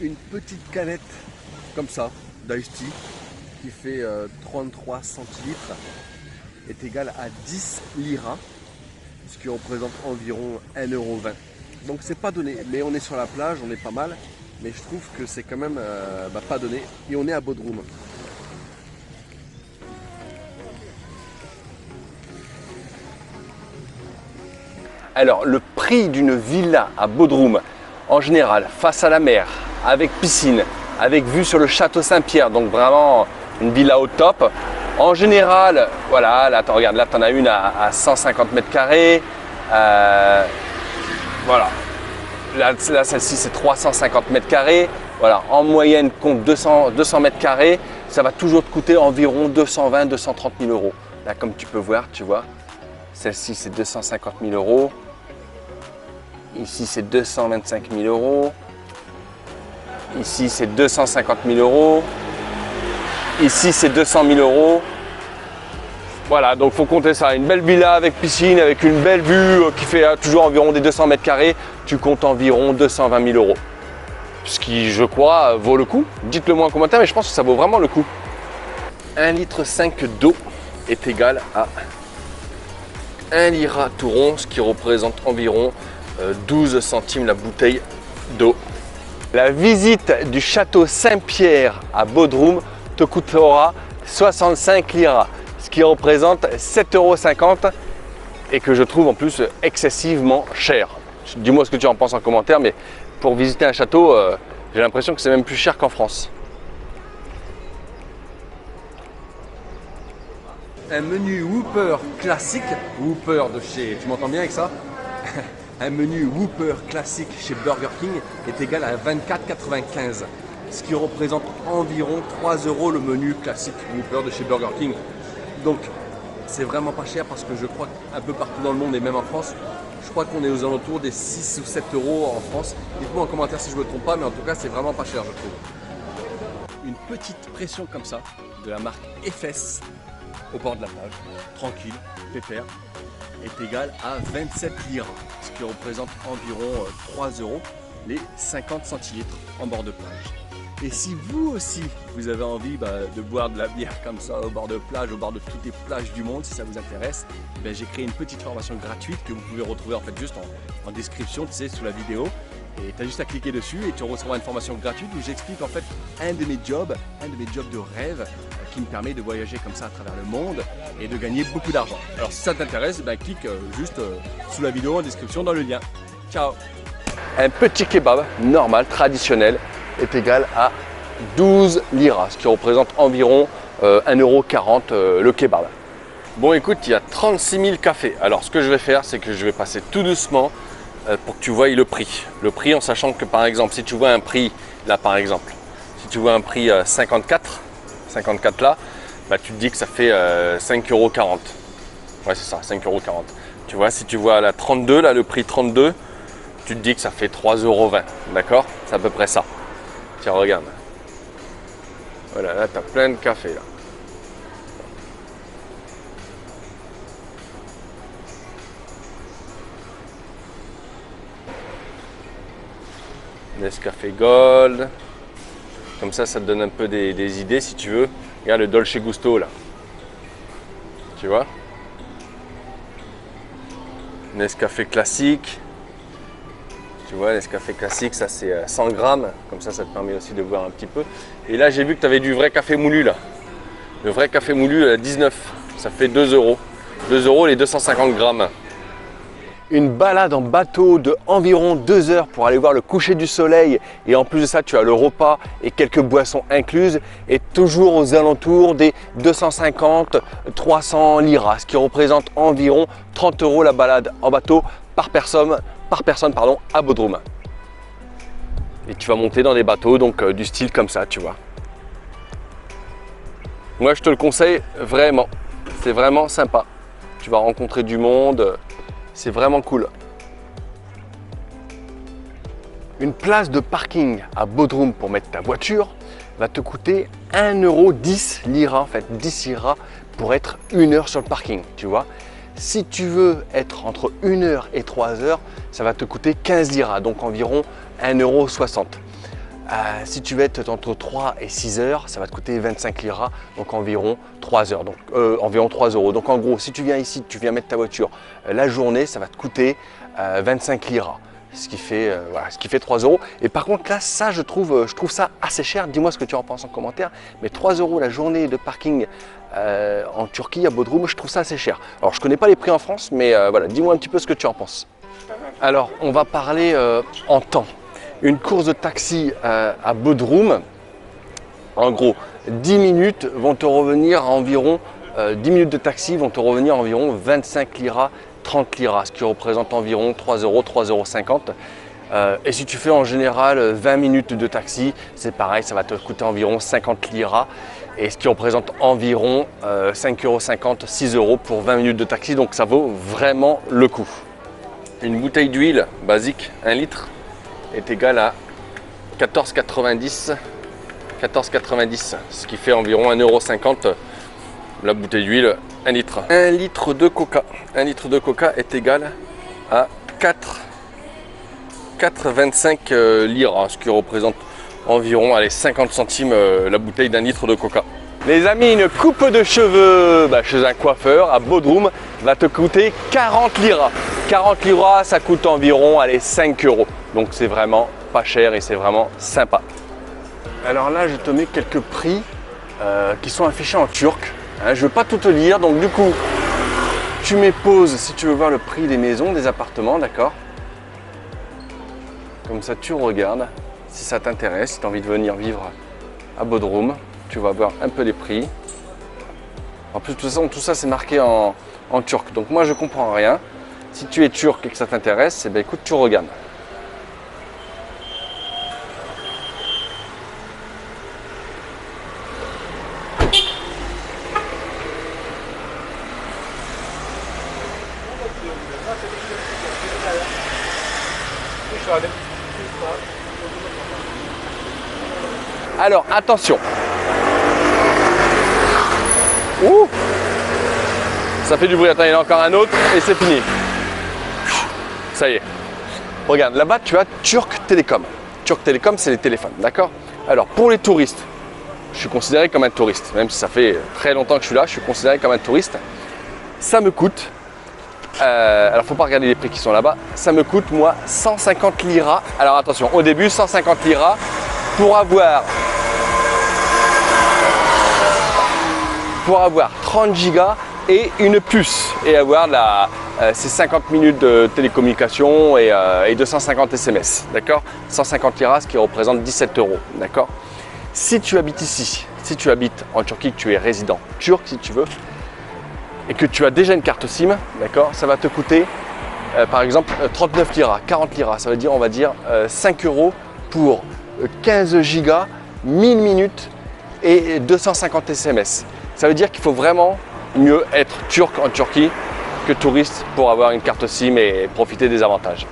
Une petite canette comme ça d'Ice Tea qui fait 33 centilitres est égale à 10 liras, ce qui représente environ 1,20 €. Donc c'est pas donné, mais on est sur la plage, on est pas mal, mais je trouve que c'est quand même pas donné et on est à Bodrum. Alors, le prix d'une villa à Bodrum, en général, face à la mer, avec piscine, avec vue sur le château Saint-Pierre, donc vraiment une villa au top. En général, voilà, là, regarde, là, tu en as une à 150 mètres carrés. Voilà. Là celle-ci, c'est 350 mètres carrés. Voilà, en moyenne, compte 200 mètres carrés. Ça va toujours te coûter environ 220 230 000 €. Là, comme tu peux voir, tu vois, celle-ci, c'est 250 000 €. Ici, c'est 225 000 €. Ici, c'est 250 000 €. Ici, c'est 200 000 €. Voilà, donc il faut compter ça. Une belle villa avec piscine, avec une belle vue qui fait toujours environ des 200 mètres carrés. Tu comptes environ 220 000 €. Ce qui, je crois, vaut le coup. Dites-le moi en commentaire, mais je pense que ça vaut vraiment le coup. 1,5 litre d'eau est égal à 1 lira tout rond, ce qui représente environ 12 centimes la bouteille d'eau. La visite du château Saint-Pierre à Bodrum te coûtera 65 liras, ce qui représente 7,50 € et que je trouve en plus excessivement cher. Dis-moi ce que tu en penses en commentaire, mais pour visiter un château, j'ai l'impression que c'est même plus cher qu'en France. Un menu Whopper classique, Whopper de chez, tu m'entends bien avec ça? Un menu Whopper classique chez Burger King est égal à 24,95 €, ce qui représente environ 3 € le menu classique Whopper de chez Burger King. Donc c'est vraiment pas cher parce que je crois qu'un peu partout dans le monde et même en France, je crois qu'on est aux alentours des 6 ou 7 € en France. Dites-moi en commentaire si je me trompe pas, mais en tout cas c'est vraiment pas cher, je trouve. Une petite pression comme ça de la marque Efes au bord de la plage, tranquille, pépère, est égal à 27 liras, ce qui représente environ 3 € les 50 centilitres en bord de plage. Et si vous aussi, vous avez envie de boire de la bière comme ça au bord de plage, au bord de toutes les plages du monde, si ça vous intéresse, j'ai créé une petite formation gratuite que vous pouvez retrouver en fait juste en description, tu sais, sous la vidéo. Et tu as juste à cliquer dessus et tu recevras une formation gratuite où j'explique en fait un de mes jobs de rêve qui me permet de voyager comme ça à travers le monde et de gagner beaucoup d'argent. Alors si ça t'intéresse, clique juste sous la vidéo en description dans le lien. Ciao! Un petit kebab normal, traditionnel, est égal à 12 liras, ce qui représente environ 1,40 € le kebab. Bon écoute, il y a 36 000 cafés. Alors ce que je vais faire, c'est que je vais passer tout doucement pour que tu vois le prix. Le prix en sachant que par exemple, si tu vois un prix, là par exemple, si tu vois un prix 54 là, tu te dis que ça fait 5,40 €. Ouais c'est ça, 5,40 €. Tu vois, si tu vois la 32, là le prix 32, tu te dis que ça fait 3,20 €, d'accord? C'est à peu près ça. Tiens, regarde. Voilà, là, tu as plein de café, là. Nescafé Gold. Comme ça te donne un peu des idées, si tu veux. Regarde le Dolce Gusto, là. Tu vois? Nescafé classique. Tu vois, Nescafé classique, ça c'est 100 grammes, comme ça te permet aussi de voir un petit peu. Et là, j'ai vu que tu avais du vrai café moulu là. Le vrai café moulu à 19, ça fait 2 €. 2 € les 250 grammes. Une balade en bateau de environ 2 heures pour aller voir le coucher du soleil. Et en plus de ça, tu as le repas et quelques boissons incluses. Et toujours aux alentours des 250-300 liras, ce qui représente environ 30 € la balade en bateau par personne à Bodrum. Et tu vas monter dans des bateaux donc du style comme ça, tu vois. Moi je te le conseille vraiment, c'est vraiment sympa. Tu vas rencontrer du monde, c'est vraiment cool. Une place de parking à Bodrum pour mettre ta voiture va te coûter 1,10 € lira, en fait 10 liras pour être 1 heure sur le parking, tu vois. Si tu veux être entre 1 heure et 3 heures, ça va te coûter 15 liras, donc environ 1,60 €. Si tu veux être entre 3 et 6 heures, ça va te coûter 25 liras, donc environ 3 heures, donc environ 3 euros. Donc en gros, si tu viens ici, tu viens mettre ta voiture la journée, ça va te coûter 25 liras. Ce qui fait 3 euros. Et par contre là, ça je trouve ça assez cher. Dis-moi ce que tu en penses en commentaire. Mais 3 euros la journée de parking en Turquie, à Bodrum, je trouve ça assez cher. Alors je connais pas les prix en France, mais voilà, dis-moi un petit peu ce que tu en penses. Alors on va parler en temps. Une course de taxi à Bodrum, en gros 10 minutes vont te revenir à environ 10 minutes de taxi vont te revenir à environ 25 liras, 30 liras, ce qui représente environ 3 euros, 3,50 euros. Et si tu fais en général 20 minutes de taxi, c'est pareil, ça va te coûter environ 50 liras, et ce qui représente environ 5,50 €, 6 euros pour 20 minutes de taxi, donc ça vaut vraiment le coup. Une bouteille d'huile basique, 1 litre, est égale à 14,90 €, ce qui fait environ 1,50 € la bouteille d'huile, 1 litre. 1 litre de coca. 1 litre de coca est égal à 4,25 liras, ce qui représente environ 50 centimes la bouteille d'1 litre de coca. Les amis, une coupe de cheveux chez un coiffeur à Bodrum va te coûter 40 liras. 40 liras, ça coûte environ 5 euros. Donc c'est vraiment pas cher et c'est vraiment sympa. Alors là, je te mets quelques prix qui sont affichés en turc. Je ne veux pas tout te lire, donc du coup, tu mets pause si tu veux voir le prix des maisons, des appartements, d'accord? Comme ça, tu regardes si ça t'intéresse, si tu as envie de venir vivre à Bodrum, tu vas voir un peu les prix. En plus, de toute façon, tout ça, c'est marqué en turc, donc moi, je ne comprends rien. Si tu es turc et que ça t'intéresse, écoute, tu regardes. Alors attention. Ouh, ça fait du bruit. Attends, il y en a encore un autre et c'est fini. Ça y est. Regarde, là-bas tu as Turk Telecom. Turk Telecom, c'est les téléphones, d'accord? Alors pour les touristes, je suis considéré comme un touriste. Même si ça fait très longtemps que je suis là, je suis considéré comme un touriste. Ça me coûte, alors faut pas regarder les prix qui sont là-bas, ça me coûte moi 150 liras. Alors attention, au début 150 liras pour avoir 30 gigas et une puce et avoir ces 50 minutes de télécommunication et 250 SMS, d'accord? 150 liras, ce qui représente 17 euros, d'accord? Si tu habites ici, si tu habites en Turquie, que tu es résident turc si tu veux, et que tu as déjà une carte SIM, d'accord, ça va te coûter par exemple 39 liras, 40 liras, ça veut dire, on va dire 5 euros pour 15 gigas, 1000 minutes et 250 SMS. Ça veut dire qu'il faut vraiment mieux être turc en Turquie que touriste pour avoir une carte SIM et profiter des avantages.